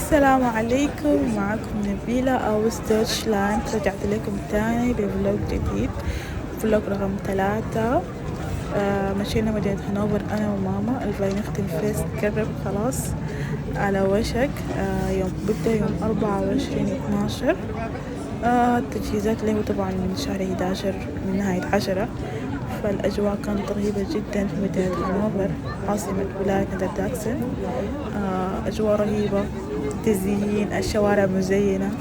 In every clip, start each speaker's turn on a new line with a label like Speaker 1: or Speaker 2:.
Speaker 1: السلام عليكم، معكم نبيلة أوس دوتشلاند. رجعت لكم تاني بفلوج جديد، فلوج رقم 3. مشينا مدينة هانوفر أنا وماما. الفاينختن فيست قرب خلاص على وشك. يوم ببدأ يوم 24/12. التجهيزات له طبعا من شهر 11 من نهاية 10. فالأجواء كانت رهيبة جدا في مدينة هانوفر عاصمة ولاية ندرداكسن. أجواء رهيبة، تزيين، الشوارع مزينة.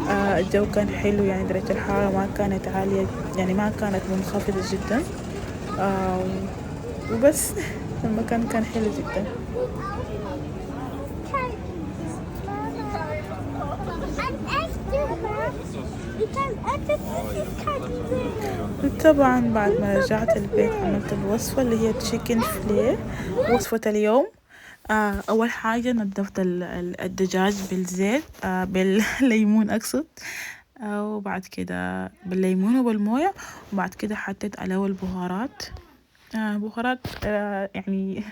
Speaker 1: الجو كان حلو، يعني درجة الحرارة ما كانت عالية، يعني ما كانت منخفضة جدا. وبس. المكان كان حلو جدا. طبعا بعد ما رجعت البيت عملت الوصفة اللي هي تشيكن فلي، وصفة اليوم. أول حاجة نضفت الدجاج بالزيت، بالليمون أقصد. وبعد كده بالليمون وبالموية، وبعد كده حطيت عليه البهارات. بهارات يعني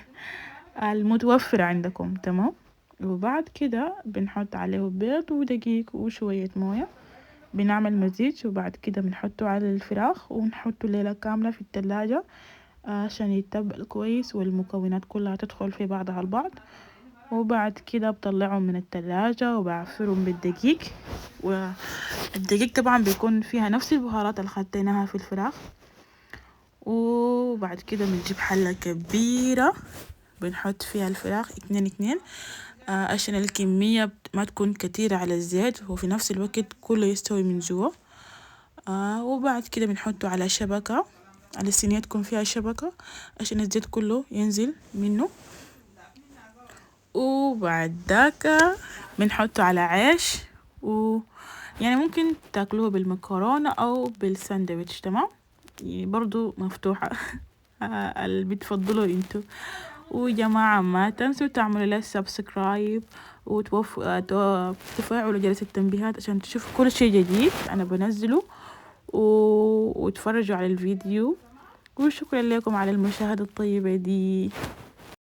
Speaker 1: المتوفرة عندكم، تمام. وبعد كده بنحط عليه بيض ودقيق وشوية موية، بنعمل مزيج. وبعد كده بنحطه على الفراخ ونحطه ليلة كاملة في التلاجة عشان يتبل كويس والمكونات كلها تدخل في بعضها البعض. وبعد كده بطلعهم من التلاجة وبعفرهم بالدقيق، والدقيق طبعا بيكون فيها نفس البهارات اللي حطيناها في الفراخ. وبعد كده بنجيب حلة كبيرة بنحط فيها الفراخ 2-2 عشان الكمية ما تكون كتيرة على الزيت، وفي نفس الوقت كله يستوي من جوا. وبعد كده بنحطه على شبكة، على الصينية تكون فيها شبكة عشان الزيت كله ينزل منه. وبعد ذاك بنحطه على عيش، يعني ممكن تاكلوه بالمكرونة او بالساندويتش، تمام. يعني برضو مفتوحة. اللي بتفضلوا انتو. وجماعة ما تنسوا تعملوا لي سبسكرايب وتفعلوا جرس التنبيهات عشان تشوفوا كل شيء جديد انا بنزله، وتفرجوا على الفيديو. وشكرا لكم على المشاهدة الطيبة دي.